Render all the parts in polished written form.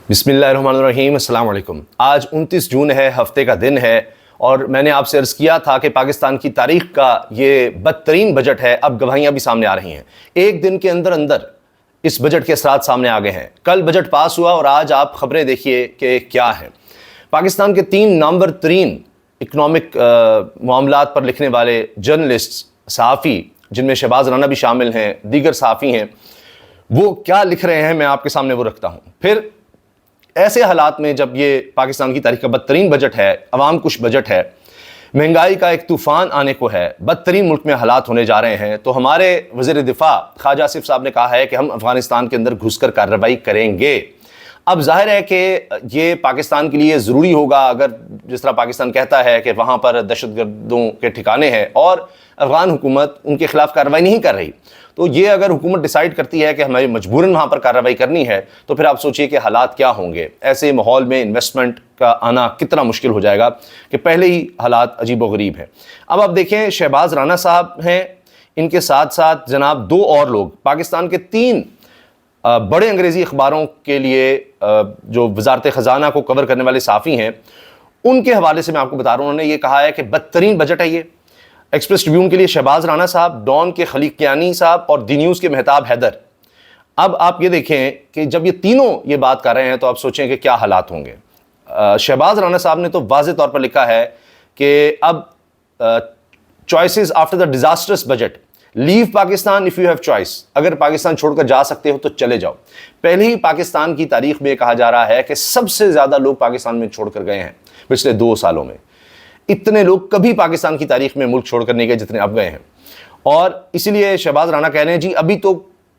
بسم اللہ الرحمن الرحیم، السلام علیکم۔ آج 29 جون ہے، ہفتے کا دن ہے، اور میں نے آپ سے عرض کیا تھا کہ پاکستان کی تاریخ کا یہ بدترین بجٹ ہے۔ اب گواہیاں بھی سامنے آ رہی ہیں، ایک دن کے اندر اس بجٹ کے اثرات سامنے آ گئے ہیں۔ کل بجٹ پاس ہوا اور آج آپ خبریں دیکھیے کہ کیا ہیں۔ پاکستان کے 3 نامور ترین اکنامک معاملات پر لکھنے والے جرنلسٹ، صحافی، جن میں شہباز رانا بھی شامل ہیں، دیگر صحافی ہیں، وہ کیا لکھ رہے ہیں میں آپ کے سامنے وہ رکھتا ہوں۔ پھر ایسے حالات میں جب یہ پاکستان کی تاریخ کا بدترین بجٹ ہے، عوام کش بجٹ ہے، مہنگائی کا ایک طوفان آنے کو ہے، بدترین ملک میں حالات ہونے جا رہے ہیں، تو ہمارے وزیر دفاع خواجہ آصف صاحب نے کہا ہے کہ ہم افغانستان کے اندر گھس کر کارروائی کریں گے۔ اب ظاہر ہے کہ یہ پاکستان کے لیے ضروری ہوگا، اگر جس طرح پاکستان کہتا ہے کہ وہاں پر دہشت گردوں کے ٹھکانے ہیں اور افغان حکومت ان کے خلاف کارروائی نہیں کر رہی، تو یہ اگر حکومت ڈیسائیڈ کرتی ہے کہ ہمیں مجبوراً وہاں پر کارروائی کرنی ہے، تو پھر آپ سوچئے کہ حالات کیا ہوں گے۔ ایسے ماحول میں انویسٹمنٹ کا آنا کتنا مشکل ہو جائے گا کہ پہلے ہی حالات عجیب و غریب ہیں۔ اب آپ دیکھیں، شہباز رانا صاحب ہیں، ان کے ساتھ ساتھ جناب 2 اور لوگ پاکستان کے 3 بڑے انگریزی اخباروں کے لیے جو وزارت خزانہ کو کور کرنے والے صحافی ہیں، ان کے حوالے سے میں آپ کو بتا رہا ہوں۔ انہوں نے یہ کہا ہے کہ بدترین بجٹ ہے یہ۔ ایکسپریس ٹریبیون کے لیے شہباز رانا صاحب، ڈان کے خلیق کیانی صاحب اور دی نیوز کے مہتاب حیدر۔ اب آپ یہ دیکھیں کہ جب یہ تینوں یہ بات کر رہے ہیں تو آپ سوچیں کہ کیا حالات ہوں گے۔ شہباز رانا صاحب نے تو واضح طور پر لکھا ہے کہ اب choices after the disastrous budget, leave Pakistan if you have choice, اگر پاکستان چھوڑ کر جا سکتے ہو تو چلے جاؤ۔ پہلے ہی پاکستان کی تاریخ میں کہا جا رہا ہے کہ سب سے زیادہ لوگ پاکستان میں چھوڑ کر گئے ہیں پچھلے 2 سالوں میں۔ اتنے لوگ کبھی پاکستان کی تاریخ میں ملک چھوڑ کر نہیں گئے جتنے اب گئے ہیں، اور اسی لیے شہباز رانا کہہ رہے ہیں جی ابھی تو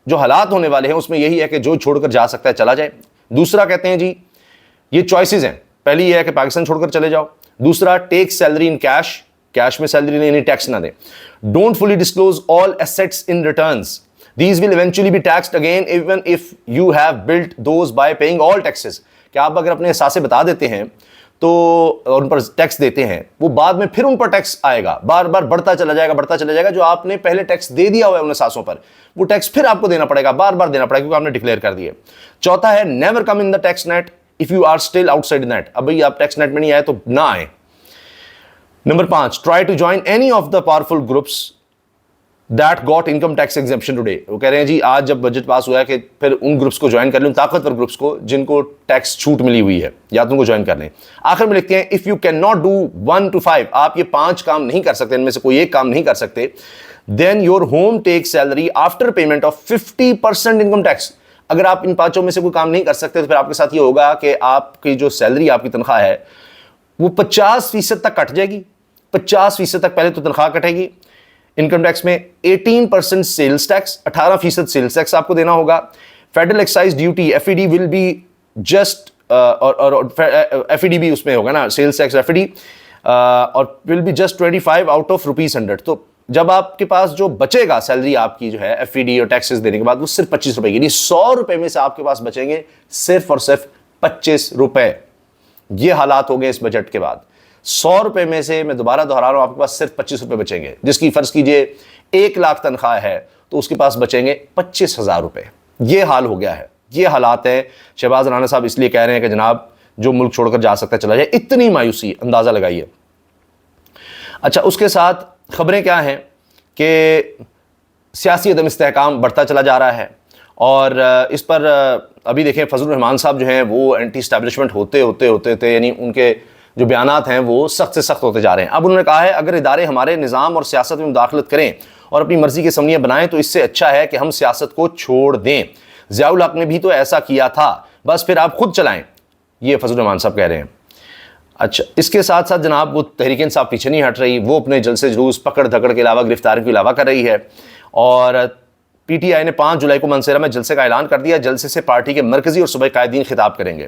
جو حالات ہونے والے ہیں اس میں یہی ہے کہ جو چھوڑ کر جا سکتا ہے چلا جائے۔ دوسرا کہتے ہیں جی یہ چوائسز ہیں، پہلی یہ ہے کہ پاکستان چھوڑ کر چلے جاؤ، دوسرا take salary in cash, cash میں سیلری لیں، ٹیکس نہ دیں، don't fully disclose all assets in returns, these will eventually be taxed again even if you have built those by paying all taxes, کہ آپ اگر اپنے اثاثے بتا دیتے ہیں تو اور ان پر ٹیکس دیتے ہیں، وہ بعد میں پھر ان پر ٹیکس آئے گا، بار بار بڑھتا چلا جائے گا، جو آپ نے پہلے ٹیکس دے دیا ہوا ہے ان اثاثوں پر، وہ ٹیکس پھر آپ کو دینا پڑے گا، بار بار دینا پڑے گا، کیونکہ آپ نے ڈکلیئر کر دیے۔ چوتھا ہے never come in the tax net if you are still outside net, اب بھائی آپ ٹیکس نیٹ میں نہیں آئے تو نہ آئیں۔ Number 5، try to join any of the powerful groups that got income tax exemption today, وہ کہہ رہے ہیں جی آج جب بجٹ پاس ہوا ہے کہ پھر ان گروپس کو جوائن کر لیں، طاقتور گروپس کو جن کو ٹیکس چھوٹ ملی ہوئی ہے، یا تو ان کو جوائن کر لیں۔ آخر میں لکھتے ہیں if you can not do 1 to 5، آپ یہ 5 کام نہیں کر سکتے، ان میں سے کوئی ایک کام نہیں کر سکتے، then your home take salary after payment of 50% income tax, اگر آپ ان 5 میں سے کوئی کام نہیں کر سکتے تو پھر آپ کے ساتھ یہ ہوگا کہ آپ کی جو سیلری، آپ کی تنخواہ ہے وہ 50% تک کٹ جائے گی۔ 50% تک پہلے تو تنخواہ کٹے گی، انکم ٹیکس میں 18% سیلز ٹیکس، 18% سیلز ٹیکس آپ کو دینا ہوگا، federal excise duty F E D will be just, اور ایف ای ڈی بھی اس میں ہوگا نا، sales tax F E D, اور will be just 25 out of ₹100۔ تو جب آپ کے پاس جو بچے گا سیلری آپ کی جو ہے ایف ای ڈی اور ٹیکسز دینے کے بعد، وہ صرف ₹25 کی، یعنی ₹100 میں سے آپ کے پاس بچیں گے صرف اور صرف ₹25۔ یہ حالات ہو گئے اس بجٹ کے بعد۔ ₹100 میں سے میں دوبارہ دہرا رہا ہوں، آپ کے پاس صرف ₹25 بچیں گے، جس کی فرض کیجئے 1 لاکھ تنخواہ ہے تو اس کے پاس بچیں گے ₹25,000۔ یہ حال ہو گیا ہے، یہ حالات ہیں۔ شہباز رانا صاحب اس لیے کہہ رہے ہیں کہ جناب جو ملک چھوڑ کر جا سکتا ہے چلا جائے، اتنی مایوسی، اندازہ لگائیے۔ اچھا، اس کے ساتھ خبریں کیا ہیں کہ سیاسی عدم استحکام بڑھتا چلا جا رہا ہے، اور اس پر ابھی دیکھیں فضل الرحمان صاحب جو ہیں وہ اینٹی اسٹیبلشمنٹ ہوتے یعنی ان کے جو بیانات ہیں وہ سخت سے سخت ہوتے جا رہے ہیں۔ اب انہوں نے کہا ہے اگر ادارے ہمارے نظام اور سیاست میں مداخلت کریں اور اپنی مرضی کی اسمبلیاں بنائیں تو اس سے اچھا ہے کہ ہم سیاست کو چھوڑ دیں، ضیاء الحق نے بھی تو ایسا کیا تھا، بس پھر آپ خود چلائیں، یہ فضل الرحمان صاحب کہہ رہے ہیں۔ اچھا، اس کے ساتھ ساتھ جناب وہ تحریک انصاف پیچھے نہیں ہٹ رہی، وہ اپنے جلسے جلوس، پکڑ دھکڑ کے علاوہ گرفتاری کے علاوہ کر رہی ہے، اور پی ٹی آئی نے 5 جولائی کو منصیرہ میں جلسے کا اعلان کر دیا، جلسے سے پارٹی کے مرکزی اور صوبائی قائدین خطاب کریں گے۔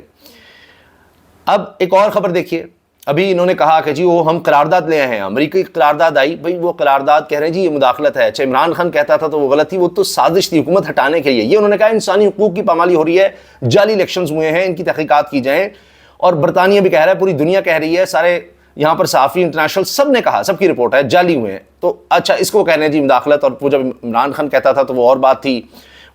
اب ایک اور خبر دیکھیے، ابھی انہوں نے کہا کہ جی وہ ہم قرارداد لے آئے ہیں، امریکی قرارداد آئی، بھئی وہ قرارداد کہہ رہے ہیں جی یہ مداخلت ہے، اچھا عمران خان کہتا تھا تو وہ غلط تھی، وہ تو سازش تھی حکومت ہٹانے کے لیے، یہ انہوں نے کہا انسانی حقوق کی پامالی ہو رہی ہے، جعلی الیکشنز ہوئے ہیں، ان کی تحقیقات کی جائیں، اور برطانیہ بھی کہہ رہا ہے، پوری دنیا کہہ رہی ہے، سارے یہاں پر صحافی انٹرنیشنل سب نے کہا، سب کی رپورٹ ہے جعلی ہوئے ہیں، تو اچھا اس کو کہہ رہے ہیں جی مداخلت، اور وہ جب عمران خان کہتا تھا تو وہ اور بات تھی،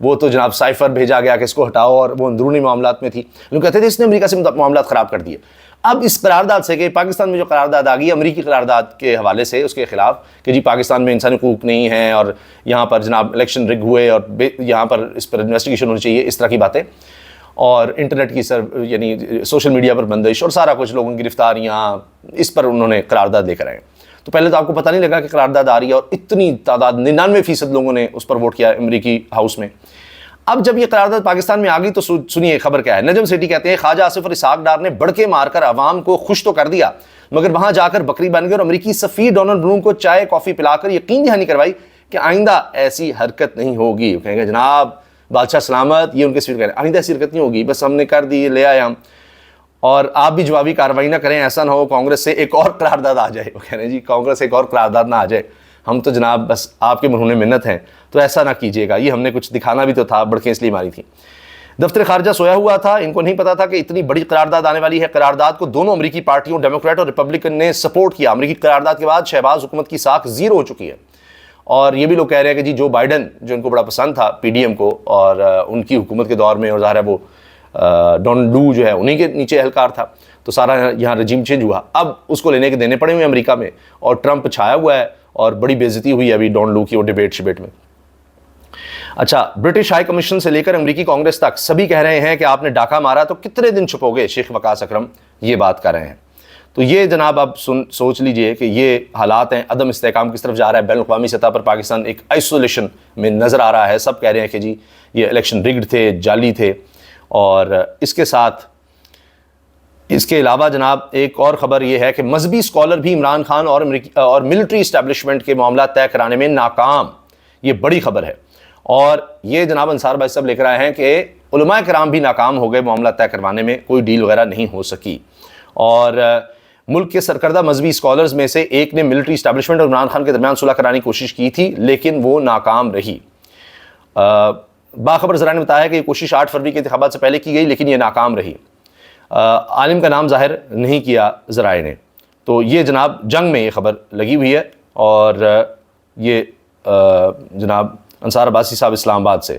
وہ تو جناب سائفر بھیجا گیا کہ اس کو ہٹاؤ، اور وہ اندرونی معاملات میں تھی. لوگ کہتے تھے اس نے امریکہ سے معاملات خراب کر دیے. اب اس قرارداد سے کہ پاکستان میں جو قرارداد آ گئی امریکی قرارداد کے حوالے سے اس کے خلاف کہ جی پاکستان میں انسانی حقوق نہیں ہیں اور یہاں پر جناب الیکشن رگ ہوئے اور یہاں پر اس پر انویسٹیگیشن ہونی چاہیے، اس طرح کی باتیں، اور انٹرنیٹ کی یعنی سوشل میڈیا پر بندش اور سارا کچھ، لوگوں کی گرفتاریاں، اس پر انہوں نے قرارداد لے کر آئے. تو پہلے تو آپ کو پتہ نہیں لگا کہ قرارداد آ رہی ہے، اور اتنی تعداد 99% لوگوں نے اس پر ووٹ کیا امریکی ہاؤس میں. اب جب یہ قرارداد پاکستان میں آ گئی تو سنیے خبر کیا ہے. نجم سیٹھی کہتے ہیں خواجہ آصف اور اسحاق ڈار نے بڑکے مار کر عوام کو خوش تو کر دیا، مگر وہاں جا کر بکری بن گئے اور امریکی سفیر ڈونلڈ بلوم کو چائے کافی پلا کر یقین دہانی کروائی کہ آئندہ ایسی حرکت نہیں ہوگی. کہیں گے جناب بادشاہ سلامت، یہ ان کے سفیر کہہ رہے ہیں آئندہ ایسی حرکت نہیں ہوگی، بس ہم نے کر دی، لے آئے ہم، اور آپ بھی جوابی کارروائی نہ کریں، ایسا نہ ہو کانگریس سے ایک اور قرارداد آ جائے. وہ کہہ رہے ہیں جی کانگریس سے ایک اور قرارداد نہ آ جائے، ہم تو جناب بس آپ کے مرہون منت ہیں، تو ایسا نہ کیجیے گا. یہ ہم نے کچھ دکھانا بھی تو تھا، بڑکیں اس لیے ماری تھیں. دفتر خارجہ سویا ہوا تھا، ان کو نہیں پتا تھا کہ اتنی بڑی قرارداد آنے والی ہے. قرارداد کو دونوں امریکی پارٹیوں ڈیموکریٹ اور ریپبلکن نے سپورٹ کیا. امریکی قرارداد کے بعد شہباز حکومت کی ساکھ زیرو ہو چکی ہے. اور یہ بھی لوگ کہہ رہے ہیں کہ جی جو بائیڈن جو ان کو بڑا پسند تھا پی ڈی ایم کو، اور ان کی حکومت کے دور میں، اور ظاہر ہے وہ ڈونلڈ لو جو ہے انہی کے نیچے اہلکار تھا، تو سارا یہاں رجیم چینج ہوا. اب اس کو لینے کے دینے پڑے ہوئے امریکہ میں، اور ٹرمپ چھایا ہوا ہے، اور بڑی بے عزتی ہوئی ہے ابھی ڈونلڈ لو کی وہ ڈیبیٹ میں. اچھا، برٹش ہائی کمیشن سے لے کر امریکی کانگریس تک سبھی کہہ رہے ہیں کہ آپ نے ڈاکہ مارا تو کتنے دن چھپو گے. شیخ وقاص اکرم یہ بات کر رہے ہیں. تو یہ جناب اب سوچ لیجئے کہ یہ حالات ہیں، عدم استحکام کس طرف جا رہا ہے. بین الاقوامی سطح پر پاکستان ایک آئسولیشن میں نظر آ رہا ہے. سب کہہ رہے ہیں کہ جی یہ الیکشن رگڈ تھے، جعلی تھے. اور اس کے ساتھ اس کے علاوہ جناب ایک اور خبر یہ ہے کہ مذہبی اسکالر بھی عمران خان اور ملٹری اسٹیبلشمنٹ کے معاملات طے کرانے میں ناکام. یہ بڑی خبر ہے. اور یہ جناب انصار بھائی صاحب لکھ رہے ہیں کہ علماء کرام بھی ناکام ہو گئے معاملات طے کروانے میں، کوئی ڈیل وغیرہ نہیں ہو سکی. اور ملک کے سرکردہ مذہبی اسکالرز میں سے ایک نے ملٹری اسٹیبلشمنٹ اور عمران خان کے درمیان صلح کرانے کی کوشش کی تھی، لیکن وہ ناکام رہی. باخبر ذرائع نے بتایا ہے کہ یہ کوشش 8 فروری کے انتخابات سے پہلے کی گئی، لیکن یہ ناکام رہی. عالم کا نام ظاہر نہیں کیا ذرائع نے. تو یہ جناب جنگ میں یہ خبر لگی ہوئی ہے. اور یہ جناب انصار عباسی صاحب اسلام آباد سے،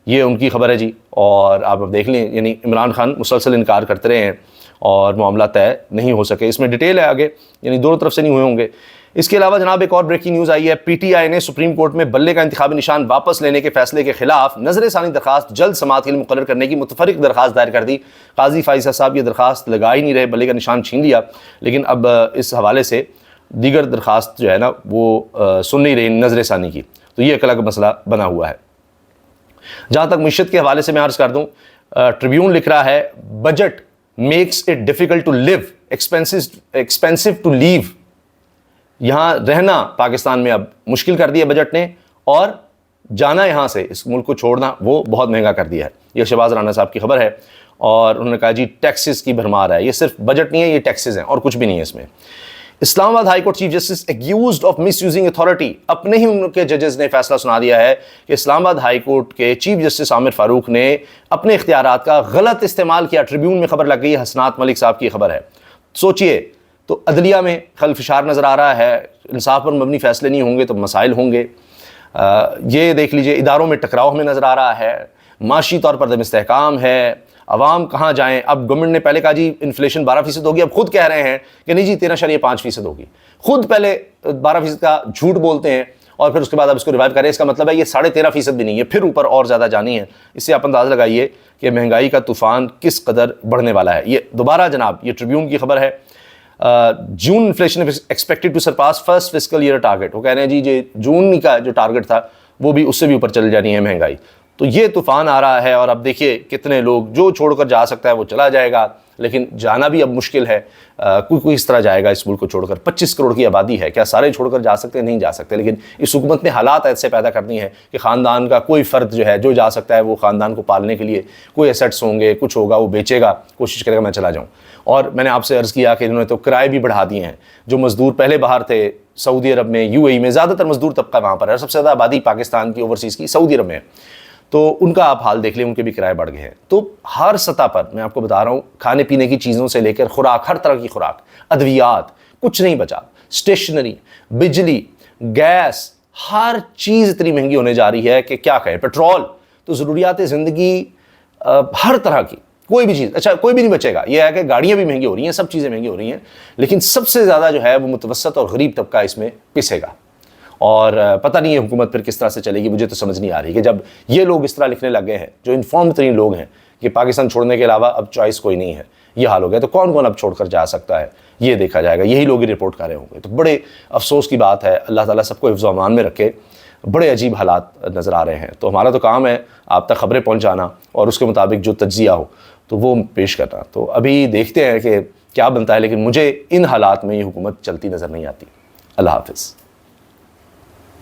یہ ان کی خبر ہے جی. اور آپ اب دیکھ لیں، یعنی عمران خان مسلسل انکار کرتے رہے ہیں اور معاملہ طے نہیں ہو سکے. اس میں ڈیٹیل ہے آگے، یعنی دونوں طرف سے نہیں ہوئے ہوں گے. اس کے علاوہ جناب ایک اور بریکنگ نیوز آئی ہے. پی ٹی آئی نے سپریم کورٹ میں بلے کا انتخابی نشان واپس لینے کے فیصلے کے خلاف نظر ثانی درخواست جلد سماعت کے لیے مقرر کرنے کی متفرق درخواست دائر کر دی. قاضی فائزہ صاحب یہ درخواست لگا ہی نہیں رہے، بلے کا نشان چھین لیا، لیکن اب اس حوالے سے دیگر درخواست جو ہے نا وہ سن نہیں رہی نظر ثانی کی. تو یہ ایک الگ مسئلہ بنا ہوا ہے. جہاں تک معیشت کے حوالے سے میں عرض کر دوں، ٹریبیون لکھ رہا ہے budget makes it difficult to live, expensive to live. یہاں رہنا پاکستان میں اب مشکل کر دیا بجٹ نے، اور جانا یہاں سے، اس ملک کو چھوڑنا، وہ بہت مہنگا کر دیا ہے. یہ شہباز رانا صاحب کی خبر ہے. اور انہوں نے کہا جی ٹیکسز کی بھرمار ہے. یہ صرف بجٹ نہیں ہے، یہ ٹیکسز ہیں اور کچھ بھی نہیں ہے اس میں. Islamabad high court chief justice accused of misusing authority. اپنے ہی ان کے ججز نے فیصلہ سنا دیا ہے کہ اسلام آباد ہائی کورٹ کے چیف جسٹس عامر فاروق نے اپنے اختیارات کا غلط استعمال کیا. ٹریبیون میں خبر لگ گئی، حسنات ملک صاحب کی خبر ہے. سوچئے تو عدلیہ میں خلفشار نظر آ رہا ہے، انصاف پر مبنی فیصلے نہیں ہوں گے تو مسائل ہوں گے. یہ دیکھ لیجئے اداروں میں ٹکراؤ ہمیں نظر آ رہا ہے، معاشی طور پر عدم استحکام ہے، عوام کہاں جائیں. اب گورنمنٹ نے پہلے کہا جی انفلیشن 12% ہوگی، اب خود کہہ رہے ہیں کہ نہیں جی 13.5% ہوگی. خود پہلے 12% کا جھوٹ بولتے ہیں اور پھر اس کے بعد اب اس کو ریوائیو کریں. اس کا مطلب ہے یہ 13.5% بھی نہیں ہے، پھر اوپر اور زیادہ جانی ہے. اس سے آپ اندازہ لگائیے کہ مہنگائی کا طوفان کس قدر بڑھنے والا ہے. یہ دوبارہ جناب یہ ٹریبیون کی خبر ہے. June inflation expected to surpass first fiscal year target. وہ کہہ رہے ہیں جی جون کا جو ٹارگیٹ تھا وہ بھی اس سے بھی اوپر چل جانی ہے مہنگائی. تو یہ طوفان آ رہا ہے. اور اب دیکھیے کتنے لوگ، جو چھوڑ کر جا سکتا ہے وہ چلا جائے گا، لیکن جانا بھی اب مشکل ہے. کوئی اس طرح جائے گا اس ملک کو چھوڑ کر. 25 کروڑ کی آبادی ہے، کیا سارے چھوڑ کر جا سکتے ہیں؟ نہیں جا سکتے. لیکن اس حکومت نے حالات ایسے پیدا کرنی ہے کہ خاندان کا کوئی فرد جو ہے جو جا سکتا ہے وہ خاندان کو پالنے کے لیے کوئی ایسٹس ہوں گے، کچھ ہوگا، وہ بیچے گا، کوشش کرے گا میں چلا جاؤں. اور میں نے آپ سے عرض کیا کہ انہوں نے تو کرائے بھی بڑھا دیے ہیں. جو مزدور پہلے باہر تھے سعودی عرب میں، یو اے ای میں، زیادہ تر مزدور طبقہ وہاں پر ہے. سب سے زیادہ آبادی پاکستان کی اوورسیز کی سعودی عرب میں ہے. تو ان کا آپ حال دیکھ لیں، ان کے بھی کرائے بڑھ گئے ہیں. تو ہر سطح پر میں آپ کو بتا رہا ہوں، کھانے پینے کی چیزوں سے لے کر خوراک، ہر طرح کی خوراک، ادویات، کچھ نہیں بچا. اسٹیشنری، بجلی، گیس، ہر چیز اتنی مہنگی ہونے جا رہی ہے کہ کیا کہیں. پیٹرول تو ضروریات زندگی ہر طرح کی کوئی بھی چیز، اچھا کوئی بھی نہیں بچے گا، یہ ہے کہ گاڑیاں بھی مہنگی ہو رہی ہیں، سب چیزیں مہنگی ہو رہی ہیں، لیکن سب سے زیادہ جو ہے وہ متوسط اور غریب طبقہ اس میں پسے گا۔ اور پتہ نہیں ہے حکومت پھر کس طرح سے چلے گی، مجھے تو سمجھ نہیں آ رہی کہ جب یہ لوگ اس طرح لکھنے لگ گئے ہیں، جو انفارم ترین لوگ ہیں کہ پاکستان چھوڑنے کے علاوہ اب چوائس کوئی نہیں ہے، یہ حال ہو گیا، تو کون کون اب چھوڑ کر جا سکتا ہے یہ دیکھا جائے گا، یہی لوگ ہی رپورٹ کر رہے ہوں گے۔ تو بڑے افسوس کی بات ہے، اللہ تعالیٰ سب کو حفظ و امان میں رکھے، بڑے عجیب حالات نظر آ رہے ہیں۔ تو ہمارا تو کام ہے آپ تک خبریں پہنچانا اور اس کے مطابق جو تجزیہ ہو تو وہ پیش کرنا۔ تو ابھی دیکھتے ہیں کہ کیا بنتا ہے، لیکن مجھے ان حالات میں یہ حکومت چلتی نظر نہیں آتی۔ اللہ حافظ۔